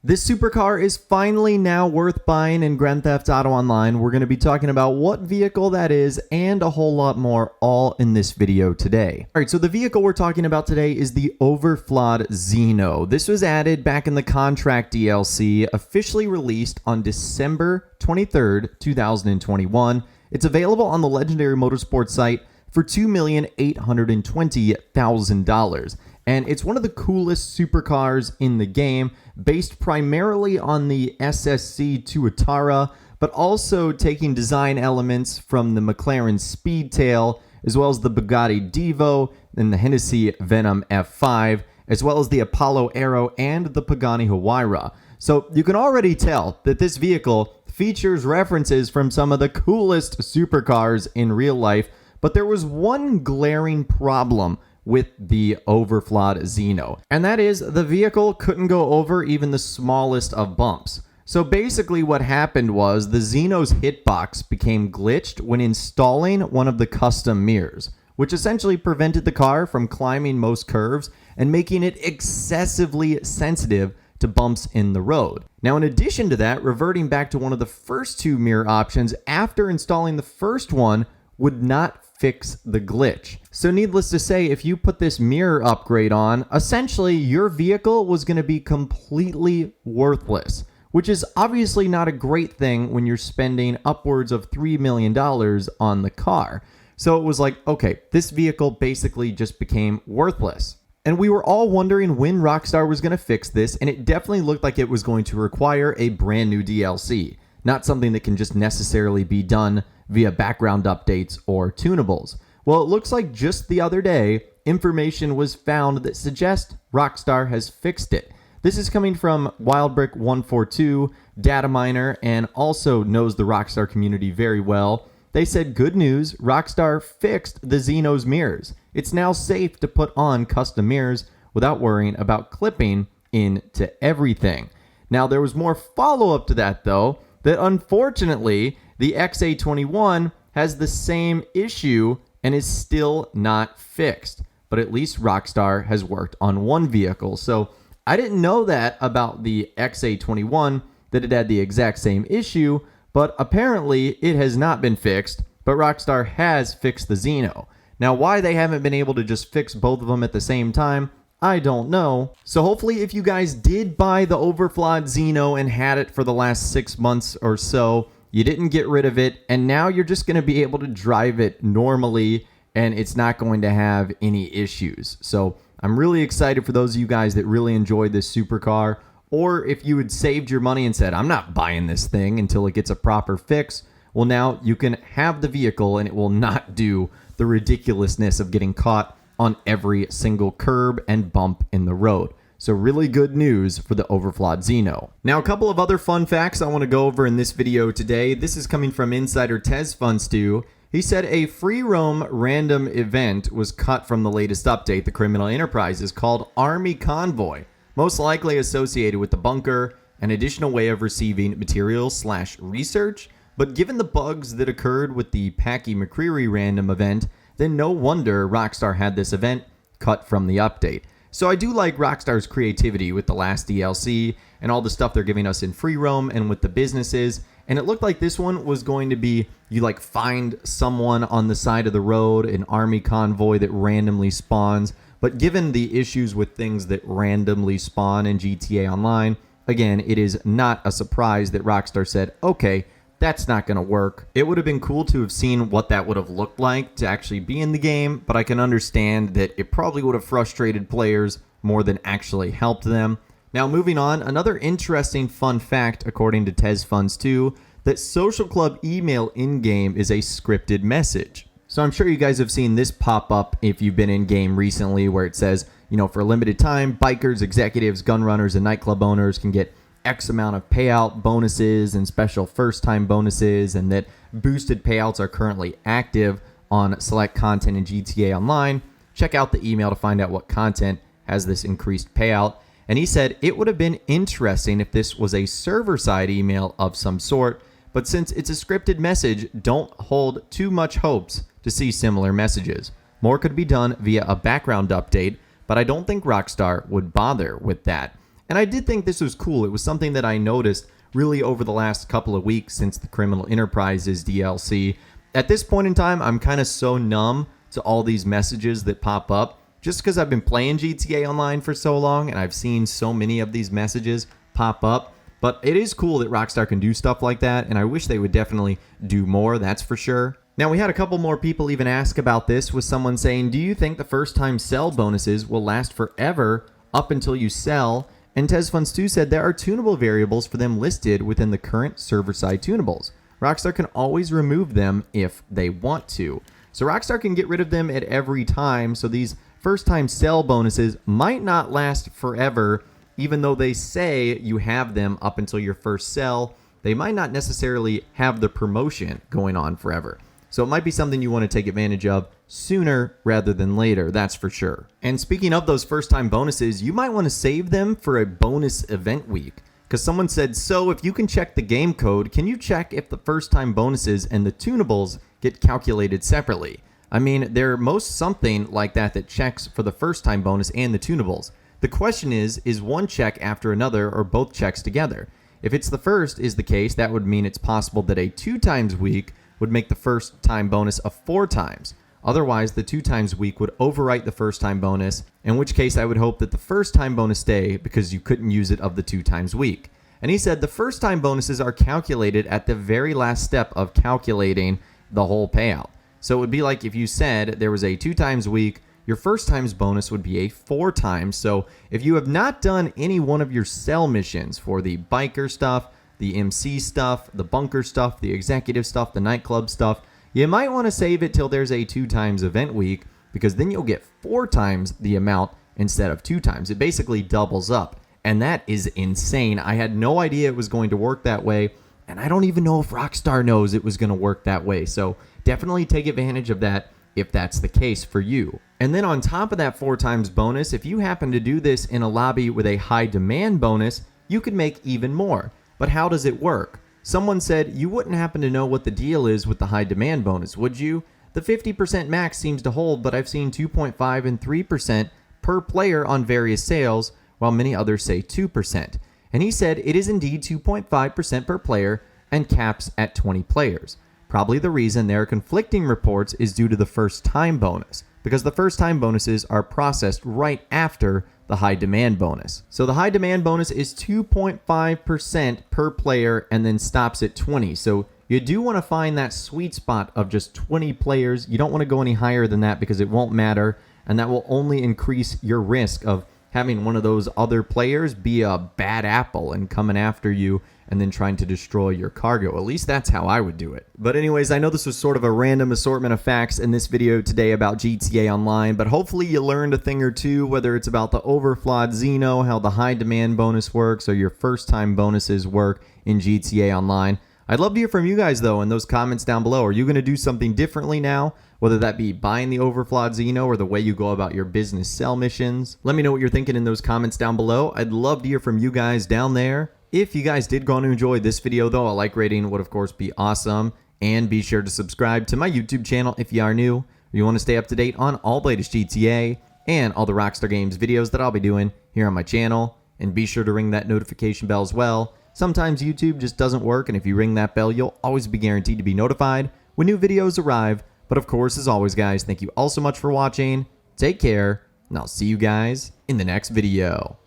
This supercar is finally now worth buying in Grand Theft Auto Online. We're going to be talking about what vehicle that is and a whole lot more all in this video today. All right, so the vehicle we're talking about today is the overflawed Xeno. This was added back in the contract DLC, officially released on December 23rd, 2021. It's available on the Legendary Motorsports site for $2,820,000. And it's one of the coolest supercars in the game, based primarily on the SSC Tuatara, but also taking design elements from the McLaren Speedtail, as well as the Bugatti Divo and the Hennessy Venom F5, as well as the Apollo Aero and the Pagani Huayra. So you can already tell that this vehicle features references from some of the coolest supercars in real life, but there was one glaring problem with the overflawed Xeno, and that is the vehicle couldn't go over even the smallest of bumps. So basically what happened was the Xeno's hitbox became glitched when installing one of the custom mirrors, which essentially prevented the car from climbing most curves and making it excessively sensitive to bumps in the road. Now, in addition to that, reverting back to one of the first two mirror options after installing the first one would not fix the glitch. So needless to say, if you put this mirror upgrade on, essentially your vehicle was going to be completely worthless, which is obviously not a great thing when you're spending upwards of $3 million on the car. So it was like, okay, this vehicle basically just became worthless. And we were all wondering when Rockstar was going to fix this, and it definitely looked like it was going to require a brand new DLC, not something that can just necessarily be done via background updates or tunables. Well, it looks like just the other day, information was found that suggests Rockstar has fixed it. This is coming from Wildbrick142, data miner, and also knows the Rockstar community very well. They said, good news, Rockstar fixed the Xeno's mirrors. It's now safe to put on custom mirrors without worrying about clipping into everything. Now, there was more follow-up to that, though, that unfortunately, the XA21 has the same issue and is still not fixed. But at least Rockstar has worked on one vehicle. So I didn't know that about the XA21, that it had the exact same issue, but apparently it has not been fixed, but Rockstar has fixed the Xeno. Now, why they haven't been able to just fix both of them at the same time, I don't know. So hopefully if you guys did buy the overflawed Xeno and had it for the last 6 months or so, you didn't get rid of it, and now you're just going to be able to drive it normally, and it's not going to have any issues. So I'm really excited for those of you guys that really enjoyed this supercar, or if you had saved your money and said, I'm not buying this thing until it gets a proper fix, well, now you can have the vehicle, and it will not do the ridiculousness of getting caught on every single curb and bump in the road. So really good news for the overflawed Xeno. Now, a couple of other fun facts I want to go over in this video today. This is coming from insider TezFunStew. He said a free roam random event was cut from the latest update, the Criminal Enterprises, called Army Convoy, most likely associated with the bunker, an additional way of receiving materials/research. But given the bugs that occurred with the Packy McCreary random event, then no wonder Rockstar had this event cut from the update. So I do like Rockstar's creativity with the last DLC and all the stuff they're giving us in free roam and with the businesses. And it looked like this one was going to be, you like find someone on the side of the road, an army convoy that randomly spawns. But given the issues with things that randomly spawn in GTA Online, again, it is not a surprise that Rockstar said, okay, that's not going to work. It would have been cool to have seen what that would have looked like to actually be in the game, but I can understand that it probably would have frustrated players more than actually helped them. Now, moving on, another interesting fun fact, according to TezFunStew, that Social Club email in-game is a scripted message. So I'm sure you guys have seen this pop up if you've been in-game recently, where it says, you know, for a limited time, bikers, executives, gun runners, and nightclub owners can get X amount of payout bonuses and special first-time bonuses, and that boosted payouts are currently active on select content in GTA Online. Check out the email to find out what content has this increased payout. And he said it would have been interesting if this was a server-side email of some sort, but since it's a scripted message, don't hold too much hopes to see similar messages. More could be done via a background update, but I don't think Rockstar would bother with that. And I did think this was cool. It was something that I noticed really over the last couple of weeks since the Criminal Enterprises DLC. At this point in time, I'm kind of so numb to all these messages that pop up just because I've been playing GTA Online for so long and I've seen so many of these messages pop up. But it is cool that Rockstar can do stuff like that, and I wish they would definitely do more, that's for sure. Now, we had a couple more people even ask about this, with someone saying, do you think the first time sell bonuses will last forever up until you sell? And TezFuns2 said there are tunable variables for them listed within the current server-side tunables. Rockstar can always remove them if they want to. So Rockstar can get rid of them at every time, so these first-time sell bonuses might not last forever, even though they say you have them up until your first sell. They might not necessarily have the promotion going on forever. So it might be something you want to take advantage of sooner rather than later, that's for sure. And speaking of those first-time bonuses, you might want to save them for a bonus event week. Because someone said, so if you can check the game code, can you check if the first-time bonuses and the tunables get calculated separately? I mean, they're most something like that checks for the first-time bonus and the tunables. The question is one check after another or both checks together? If it's the first is the case, that would mean it's possible that a 2 times week would make the first time bonus a 4 times. Otherwise, the 2 times week would overwrite the first time bonus, in which case I would hope that the first time bonus stay because you couldn't use it of the 2 times week. And he said the first time bonuses are calculated at the very last step of calculating the whole payout. So it would be like if you said there was a 2 times week, your first times bonus would be a 4 times. So if you have not done any one of your sell missions for the biker stuff, the MC stuff, the bunker stuff, the executive stuff, the nightclub stuff, you might want to save it till there's a 2 times event week, because then you'll get 4 times the amount instead of 2 times. It basically doubles up, and that is insane. I had no idea it was going to work that way, and I don't even know if Rockstar knows it was going to work that way. So definitely take advantage of that if that's the case for you. And then on top of that 4 times bonus, if you happen to do this in a lobby with a high demand bonus, you could make even more. But how does it work? Someone said you wouldn't happen to know what the deal is with the high demand bonus, would you? The 50% max seems to hold, but I've seen 2.5 and 3% per player on various sales, while many others say 2%. And he said it is indeed 2.5% per player and caps at 20 players. Probably the reason there are conflicting reports is due to the first time bonus, because the first time bonuses are processed right after the high demand bonus. So the high demand bonus is 2.5% per player and then stops at 20. So you do want to find that sweet spot of just 20 players. You don't want to go any higher than that because it won't matter, and that will only increase your risk of having one of those other players be a bad apple and coming after you and then trying to destroy your cargo. At least that's how I would do it. But anyways, I know this was sort of a random assortment of facts in this video today about GTA Online, but hopefully you learned a thing or two, whether it's about the overflawed Xeno, how the high demand bonus works, or your first time bonuses work in GTA Online. I'd love to hear from you guys though in those comments down below. Are you going to do something differently now? Whether that be buying the overflawed Xeno or the way you go about your business sell missions. Let me know what you're thinking in those comments down below. I'd love to hear from you guys down there. If you guys did go on to enjoy this video though, a like rating would of course be awesome. And be sure to subscribe to my YouTube channel if you are new, or you want to stay up to date on all the latest GTA and all the Rockstar Games videos that I'll be doing here on my channel. And be sure to ring that notification bell as well. Sometimes YouTube just doesn't work, and if you ring that bell, you'll always be guaranteed to be notified when new videos arrive. But of course, as always guys, thank you all so much for watching. Take care, and I'll see you guys in the next video.